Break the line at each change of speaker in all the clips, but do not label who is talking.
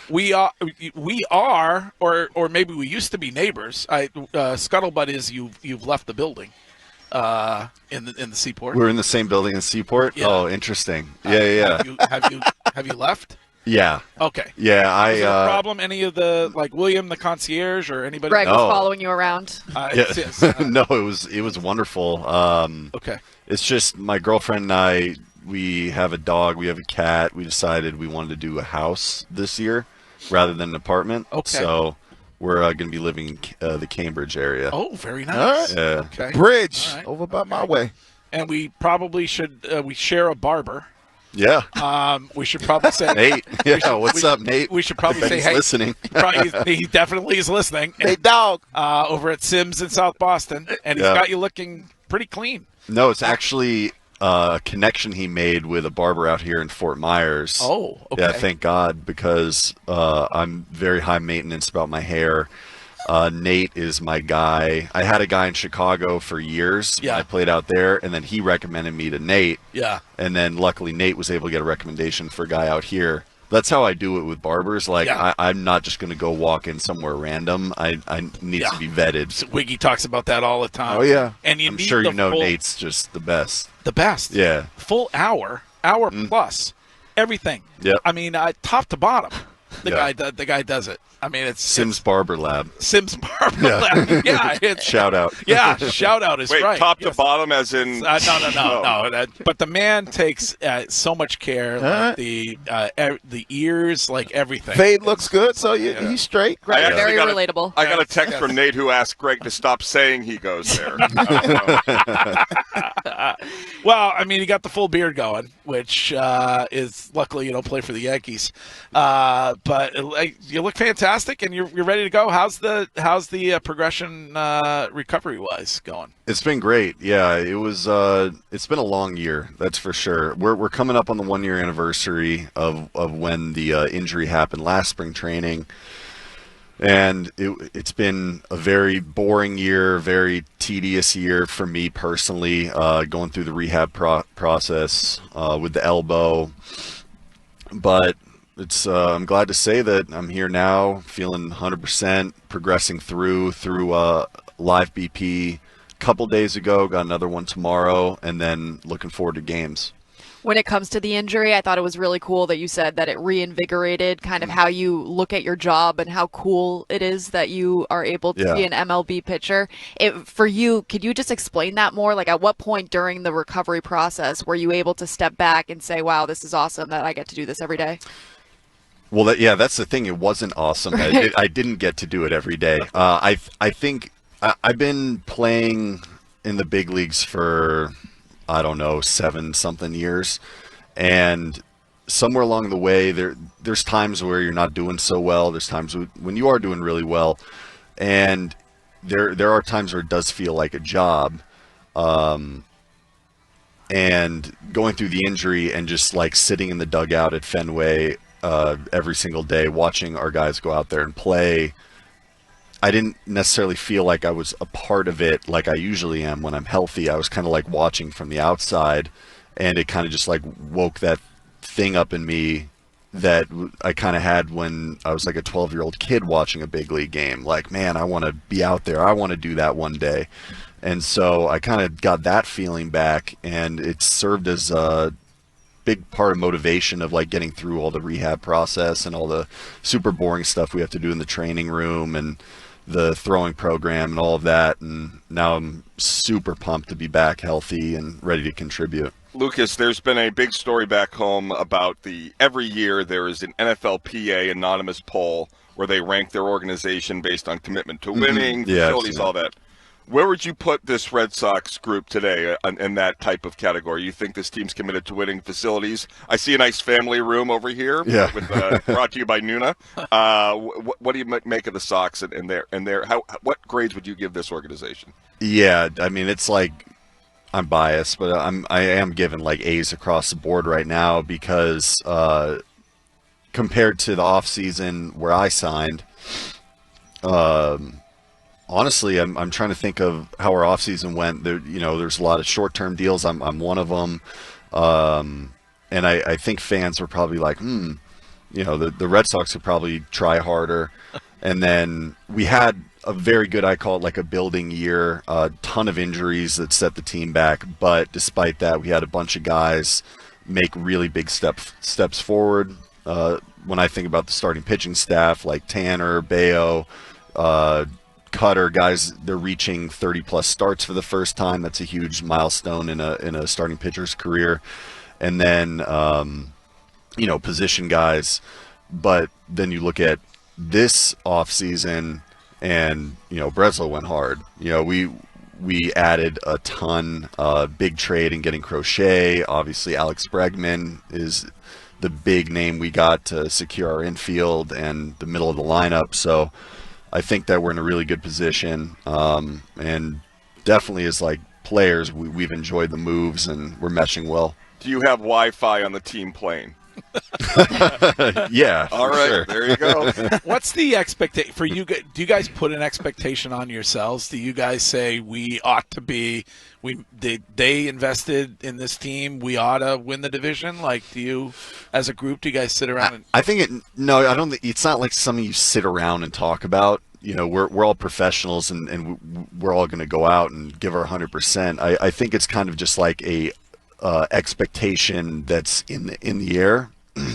we are, or maybe we used to be neighbors. Scuttlebutt is you've left the building. In the Seaport.
We're in the same building in Seaport. Yeah. Oh, interesting. Yeah.
Have you left?
Yeah.
Okay.
Yeah,
Is it a problem? Any of the William the concierge or anybody?
Greg was following you around.
No, it was wonderful.
Okay.
It's just my girlfriend and I. We have a dog. We have a cat. We decided we wanted to do a house this year rather than an apartment.
Okay.
So we're going to be living in the Cambridge area.
Oh, very nice.
Right. Yeah.
Okay. Bridge over by my way.
And we probably should. We share a barber.
Yeah.
We should probably say
Nate. Yeah. What's up, Nate?
We should probably say,
he's
hey,
listening.
He definitely is listening.
Hey, dog.
Over at Sims in South Boston, and he's got you looking pretty clean.
No, it's actually a connection he made with a barber out here in Fort Myers.
Oh, okay.
Yeah, thank God, because I'm very high maintenance about my hair. Nate is my guy. I had a guy in Chicago for years.
Yeah.
I played out there, and then he recommended me to Nate.
Yeah.
And then luckily Nate was able to get a recommendation for a guy out here. That's how I do it with barbers. Like, I'm not just going to go walk in somewhere random. I need to be vetted.
So Wiggy talks about that all the time.
Oh, yeah.
And
I'm sure you know Nate's just the best.
The best.
Yeah.
Full hour plus, everything.
Yep.
I mean, top to bottom, the guy does it. I mean, it's
Sims Barber Lab.
Sims Barber Lab. Yeah.
Shout out.
Yeah, shout out is
right.
Wait,
top to bottom as in?
No. But the man takes so much care. Like the ears, like everything.
Fade looks good, so he's straight.
Right, very relatable.
I got a text from Nate who asked Greg to stop saying he goes there.
Well, I mean, he got the full beard going, which is luckily you don't play for the Yankees. But you look fantastic, and you're ready to go. How's the progression recovery wise going?
It's been great. Yeah, it was. It's been a long year, that's for sure. We're coming up on the 1 year anniversary of when the injury happened last spring training. And it's been a very boring year, very tedious year for me personally, going through the rehab process with the elbow. But I'm glad to say that I'm here now, feeling 100%, progressing through live BP a couple days ago, got another one tomorrow, and then looking forward to games.
When it comes to the injury, I thought it was really cool that you said that it reinvigorated kind of how you look at your job and how cool it is that you are able to be an MLB pitcher. For you, could you just explain that more? Like, at what point during the recovery process were you able to step back and say, wow, this is awesome that I get to do this every day?
Well, that's the thing. It wasn't awesome. I didn't get to do it every day. I think I've been playing in the big leagues for, I don't know, 7-something years. And somewhere along the way, there's times where you're not doing so well. There's times when you are doing really well. And there are times where it does feel like a job. And going through the injury and just like sitting in the dugout at Fenway every single day, watching our guys go out there and play, I didn't necessarily feel like I was a part of it like I usually am when I'm healthy. I was kind of like watching from the outside, and it kind of just like woke that thing up in me that I kind of had when I was like a 12-year-old kid watching a big league game. Like, man, I want to be out there. I want to do that one day. And so I kind of got that feeling back, and it served as a big part of motivation of like getting through all the rehab process and all the super boring stuff we have to do in the training room and the throwing program and all of that. And now I'm super pumped to be back healthy and ready to contribute.
Lucas, there's been a big story back home about every year there is an NFLPA anonymous poll where they rank their organization based on commitment to winning, facilities, all that. Where would you put this Red Sox group today in that type of category? You think this team's committed to winning, facilities? I see a nice family room over here.
Yeah.
Brought to you by Nuna. What do you make of the Sox and what grades would you give this organization?
Yeah, I mean, it's like, I'm biased, but I am giving like A's across the board right now because compared to the offseason where I signed, honestly, I'm trying to think of how our offseason went. There's a lot of short-term deals. I'm one of them. And I think fans were probably like, the Red Sox would probably try harder. And then we had a very good, I call it like a building year, a ton of injuries that set the team back. But despite that, we had a bunch of guys make really big steps forward. When I think about the starting pitching staff, like Tanner, Bayo, Cutter, guys, they're reaching 30-plus starts for the first time. That's a huge milestone in a starting pitcher's career. And then, position guys. But then you look at this offseason, and Breslow went hard. We added a ton, big trade in getting Crochet. Obviously, Alex Bregman is the big name we got to secure our infield and the middle of the lineup. So I think that we're in a really good position, and definitely as like players, we've enjoyed the moves and we're meshing well.
Do you have Wi-Fi on the team plane?
Yeah.
All right.
Sure.
There you go.
What's the expectation for you? Do you guys put an expectation on yourselves? Do you guys say we ought to be? They invested in this team. We ought to win the division. Like, do you, as a group, do you guys sit around?
I think I don't think it's not like something you sit around and talk about. We're all professionals, and we're all going to go out and give our 100%. I think it's kind of just like a expectation that's in the air.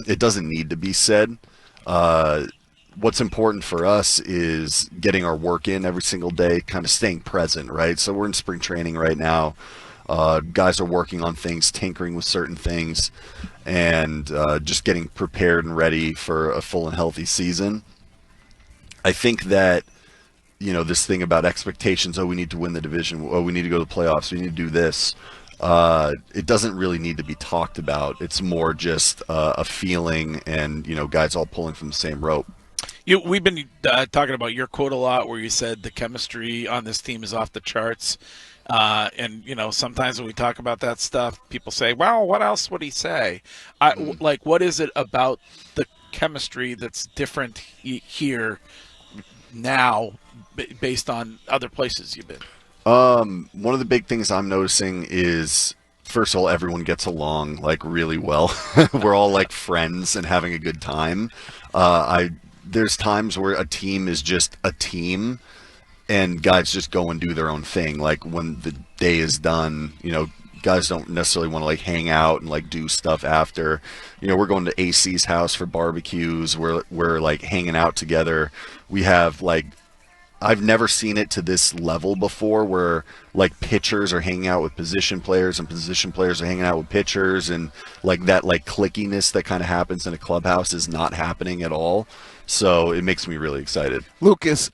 It doesn't need to be said. What's important for us is getting our work in every single day, kind of staying present, right? So we're in spring training right now. Guys are working on things, tinkering with certain things, and just getting prepared and ready for a full and healthy season. I think that, this thing about expectations, we need to win the division, we need to go to the playoffs, we need to do this. It doesn't really need to be talked about. It's more just a feeling, and guys all pulling from the same rope.
We've been talking about your quote a lot, where you said the chemistry on this team is off the charts. And sometimes when we talk about that stuff, people say, "Well, what else would he say?" Like, what is it about the chemistry that's different here now, based on other places you've been?
One of the big things I'm noticing is, first of all, everyone gets along like really well. We're all like friends and having a good time. There's times where a team is just a team and guys just go and do their own thing. Like when the day is done, guys don't necessarily want to like hang out and like do stuff after. We're going to AC's house for barbecues. We're like hanging out together. We have like, I've never seen it to this level before, where like pitchers are hanging out with position players and position players are hanging out with pitchers, and like that like clickiness that kind of happens in a clubhouse is not happening at all. So it makes me really excited.
Lucas,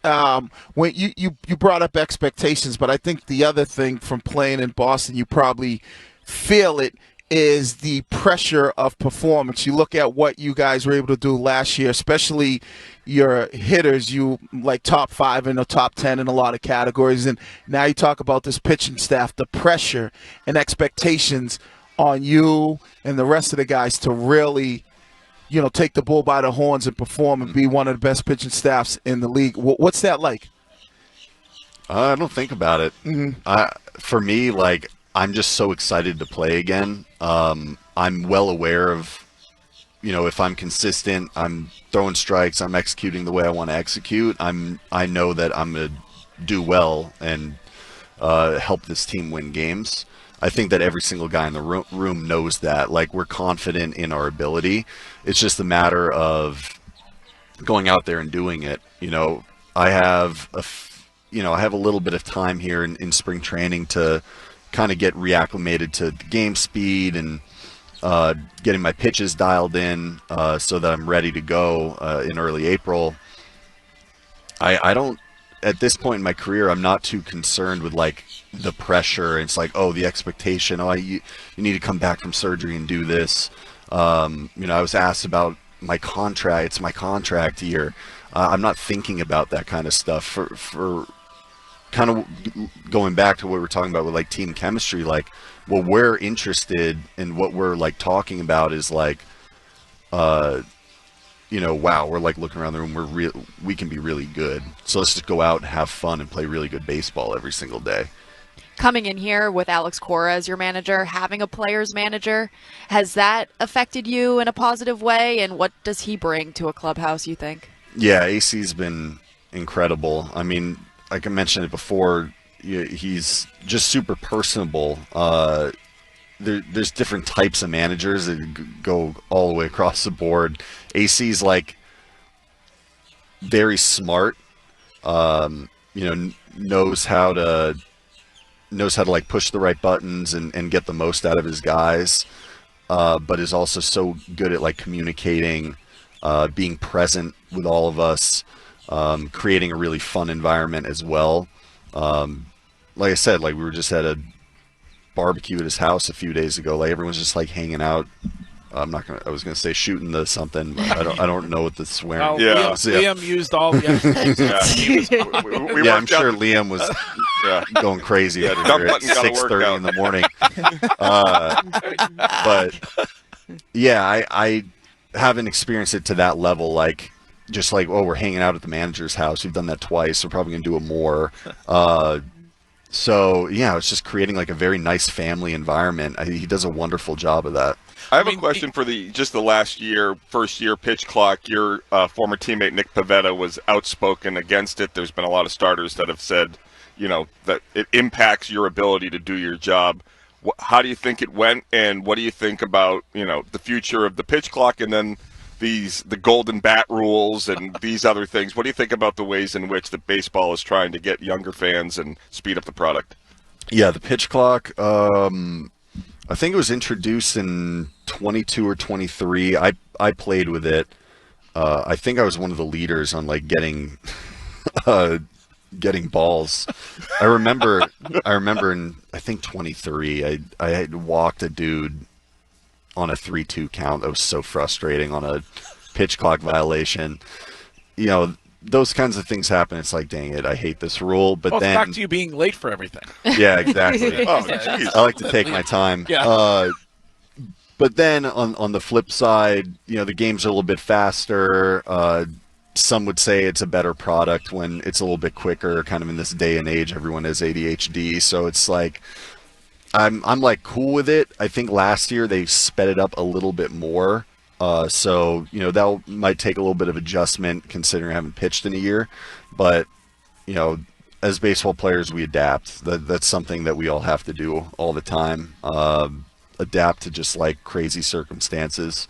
when you brought up expectations, but I think the other thing from playing in Boston, you probably feel it, is the pressure of performance. You look at what you guys were able to do last year, especially your hitters, you like top 5 and top 10 in a lot of categories. And now you talk about this pitching staff, the pressure and expectations on you and the rest of the guys to really, take the bull by the horns and perform and be one of the best pitching staffs in the league. What's that like?
I don't think about it.
Mm-hmm.
For me, like, I'm just so excited to play again. I'm well aware of, if I'm consistent, I'm throwing strikes, I'm executing the way I want to execute, I know that I'm going to do well and help this team win games. I think that every single guy in the room knows that. Like, we're confident in our ability. It's just a matter of going out there and doing it. I have a little bit of time here in spring training to kind of get reacclimated to the game speed and getting my pitches dialed in so that I'm ready to go in early April. I don't, at this point in my career, I'm not too concerned with like the pressure. It's like, the expectation, you need to come back from surgery and do this. I was asked about my contract. It's my contract year. I'm not thinking about that kind of stuff. For kind of going back to what we're talking about with like team chemistry, like what we're interested in, what we're like talking about is like, wow, we're like looking around the room, we can be really good. So let's just go out and have fun and play really good baseball every single day.
coming in here with Alex Cora as your manager, having a player's manager, has that affected you in a positive way? And what does he bring to a clubhouse, you think?
Yeah, AC's been incredible. I mean, like I mentioned it before, he's just super personable. There's different types of managers that go all the way across the board. AC's like very smart. Knows how to like push the right buttons and get the most out of his guys, but is also so good at like communicating, being present with all of us, creating a really fun environment as well. Like I said, like we were just at a barbecue at his house a few days ago. Like everyone's just like hanging out. I was gonna say shooting the something, but I don't know what the swearing.
Oh, yeah. Liam used all the
I'm sure Liam was going crazy at 6:30 in the morning. But yeah, I haven't experienced it to that level. Like just like, oh, we're hanging out at the manager's house. We've done that twice. We're probably gonna do it more. So yeah, it's just creating like a very nice family environment. He does a wonderful job of that.
I have a question for the last year, first year pitch clock. Your former teammate Nick Pivetta was outspoken against it. There's been a lot of starters that have said, that it impacts your ability to do your job. How do you think it went, and what do you think about the future of the pitch clock, and then the golden bat rules and these other things? What do you think about the ways in which the baseball is trying to get younger fans and speed up the product?
Yeah, the pitch clock. I think it was introduced in 22 or 23. I played with it. I think I was one of the leaders on like getting balls. I remember in I think 23. I had walked a dude on a 3-2 count. That was so frustrating on a pitch clock violation. Those kinds of things happen. It's like, dang it, I hate this rule. But then
back to you being late for everything.
Yeah, exactly. I like to take my time.
Yeah.
But then on the flip side, the games are a little bit faster. Some would say it's a better product when it's a little bit quicker. Kind of in this day and age, everyone has ADHD, so it's like I'm like cool with it. I think last year they sped it up a little bit more. So that might take a little bit of adjustment considering I haven't pitched in a year, but as baseball players we adapt. That's something that we all have to do all the time. Adapt to just like crazy circumstances.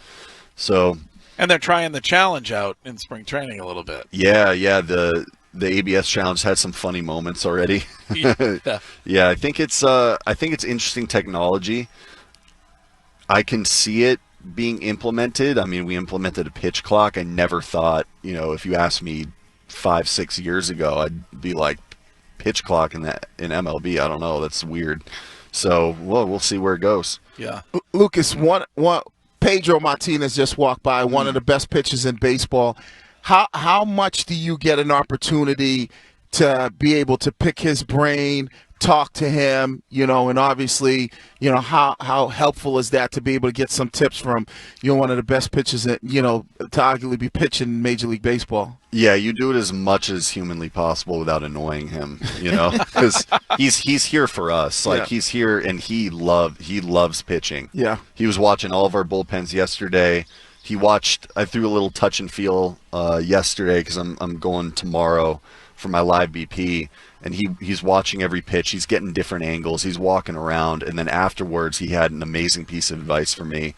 So.
And they're trying the challenge out in spring training a little bit.
Yeah. The ABS challenge had some funny moments already. Yeah, I think it's interesting technology. I can see it being implemented. I mean, we implemented a pitch clock. I never thought, if you asked me 5-6 years ago, I'd be like, pitch clock in MLB. I don't know. That's weird. So, we'll see where it goes.
Yeah.
Lucas, one Pedro Martinez just walked by, one of the best pitchers in baseball. How much do you get an opportunity to be able to pick his brain, talk to him, and obviously, how helpful is that to be able to get some tips from, one of the best pitchers that, to arguably be pitching in Major League Baseball?
Yeah, you do it as much as humanly possible without annoying him, because he's here for us. Like he's here and he loves pitching.
Yeah. He
was watching all of our bullpens yesterday. I threw a little touch and feel yesterday because I'm going tomorrow for my live BP, and he's watching every pitch. He's getting different angles. He's walking around, and then afterwards he had an amazing piece of advice for me,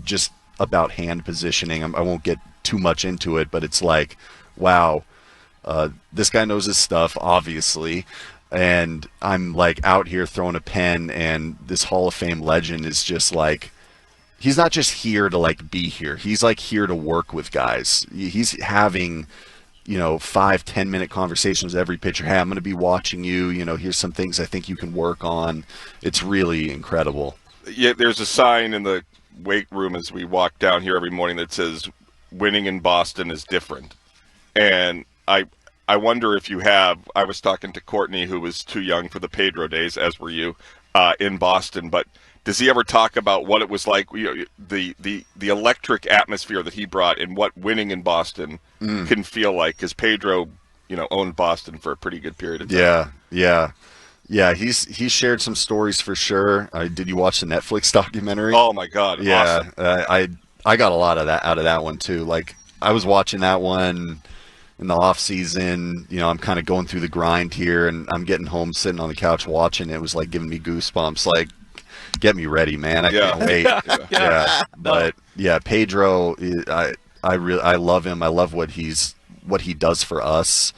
just about hand positioning. I won't get too much into it, but it's like, wow, this guy knows his stuff, obviously. And I'm like out here throwing a pen, and this Hall of Fame legend is just like, he's not just here to like be here. He's like here to work with guys. He's having 5-10 minute conversations with every pitcher. Hey, I'm going to be watching you. Here's some things I think you can work on. It's really incredible.
Yeah, there's a sign in the weight room as we walk down here every morning that says, "Winning in Boston is different." And I wonder if you have. I was talking to Courtney, who was too young for the Pedro days, as were you, in Boston. But does he ever talk about what it was like, the electric atmosphere that he brought, and what winning in Boston can feel like? Because Pedro, owned Boston for a pretty good period of time.
Yeah. Yeah, he's shared some stories for sure. Did you watch the Netflix documentary?
Oh my God!
Yeah,
awesome.
I got a lot of that out of that one too. Like I was watching that one in the off season. You know, I'm kind of going through the grind here, and I'm getting home, sitting on the couch watching. It was like giving me goosebumps. Like, get me ready, man. I can't wait. Yeah. But yeah, Pedro, I love him. I love what he does for us.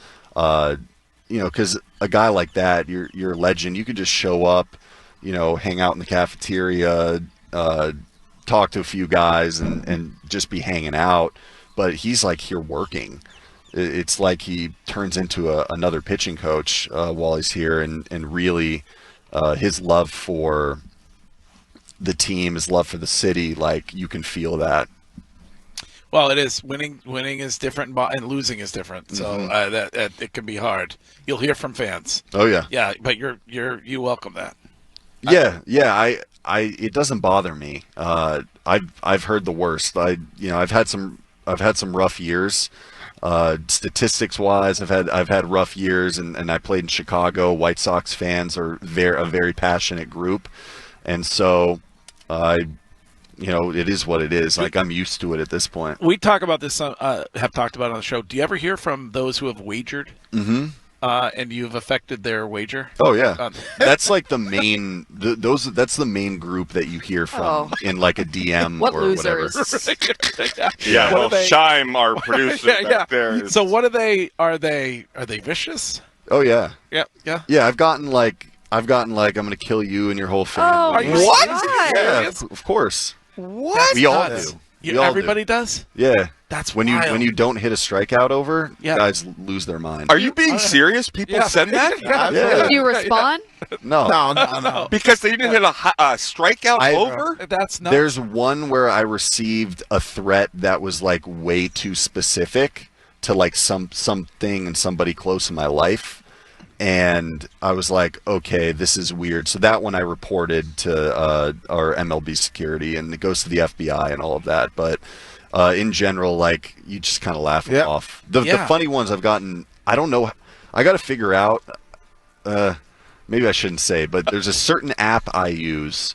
You know, because a guy like that, you're a legend. You could just show up, you know, hang out in the cafeteria, talk to a few guys, and just be hanging out. But he's like here working. It's like he turns into another pitching coach while he's here, and really his love for the team, his love for the city, like you can feel that.
Well, it is winning is different, and losing is different. So that it can be hard. You'll hear from fans.
Oh yeah,
yeah, but you welcome that.
Yeah, it doesn't bother me. I've heard the worst. I've had some rough years. Statistics wise, I've had rough years, and I played in Chicago. White Sox fans are a very passionate group, and so you know, it is what it is. Like, I'm used to it at this point.
We talk about this, have talked about it on the show. Do you ever hear from those who have wagered?
Mm-hmm.
And you've affected their wager?
Oh yeah, that's like the main. That's the main group that you hear from in like a DM
what
or
losers?
Whatever.
Yeah, well, Shime, our producer back there.
So what are they? Are they vicious?
Oh yeah.
Yeah.
I've gotten like I'm going to kill you and your whole family.
Oh,
are you
what?
Yeah, of course.
What?
We all do.
Everybody does?
Yeah.
That's
when
wild.
when you don't hit a strikeout over, guys lose their mind.
Are you being serious? People send that?
Yeah.
Did you respond?
No.
Because they didn't hit a strikeout over?
That's nuts.
There's one where I received a threat that was like way too specific to like something and somebody close in my life. And I was like, okay, this is weird. So that one I reported to our MLB security, and it goes to the FBI and all of that. But in general, like, you just kind of laugh it off. The funny ones I've gotten, I don't know. I got to figure out, maybe I shouldn't say, but there's a certain app I use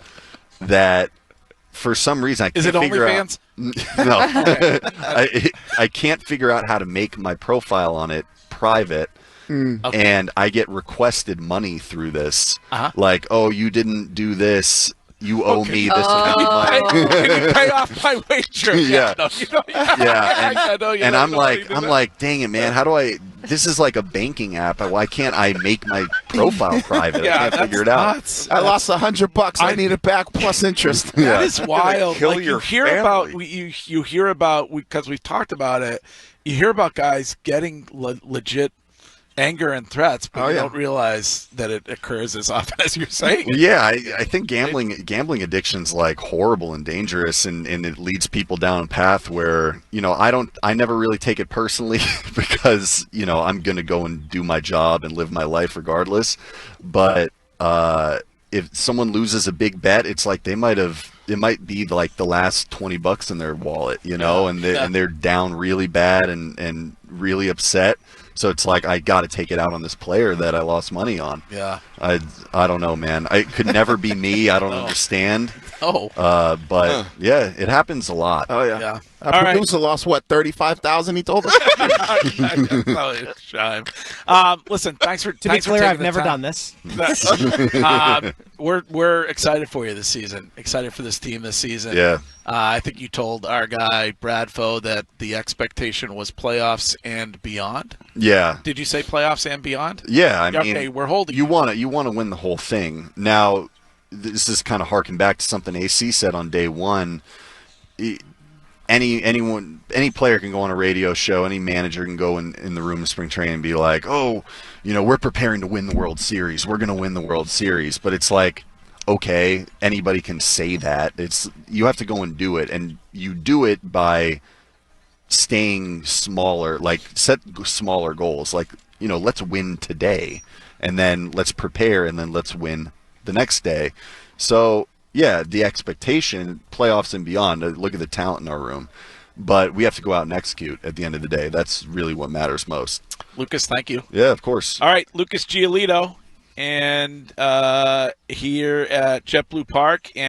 that for some reason I can't figure out.
Is
No.
it
I can't figure out how to make my profile on it private.
Okay.
And I get requested money through this. Like, oh, you didn't do this. You owe me this amount of money.
Can you pay off my wager?
Yeah.
I know
and I'm like, dang it, man. How do I? This is like a banking app. Why can't I make my profile private? I can't figure it out.
Nuts.
I lost $100. I need it back plus interest.
That is wild.
Kill
like,
your
you hear about because we've talked about it. You hear about guys getting legit anger and threats, but you don't realize that it occurs as often as you're saying.
Yeah, I think gambling addiction's like horrible and dangerous, and it leads people down a path where, you know, I never really take it personally because, you know, I'm gonna go and do my job and live my life regardless. But if someone loses a big bet, it's like it might be like the last $20 in their wallet, you know, and they're down really bad and really upset. So it's like, I got to take it out on this player that I lost money on.
Yeah.
I don't know, man. It could never be me. I don't understand. But yeah, it happens a lot.
Oh yeah. Our producer lost what, 35,000? He told us.
Listen, thanks for
to be clear, I've never done this.
We're excited for you this season. Excited for this team this season.
Yeah.
I think you told our guy Brad Foe that the expectation was playoffs and beyond.
Yeah.
Did you say playoffs and beyond?
Yeah. I mean,
okay, we're holding.
You want to win the whole thing. Now, this is kind of harking back to something AC said on day one. Any player can go on a radio show. Any manager can go in the room in spring training and be like, oh, you know, we're preparing to win the World Series. We're going to win the World Series. But it's like, okay, anybody can say that. You have to go and do it, and you do it by staying smaller, like set smaller goals. Like, you know, let's win today, and then let's prepare, and then let's win the next day. So yeah, the expectation, playoffs and beyond, look at the talent in our room. But we have to go out and execute at the end of the day. That's really what matters most.
Lucas, thank you.
Yeah, of course.
All right, Lucas Giolito. and here at JetBlue Park. And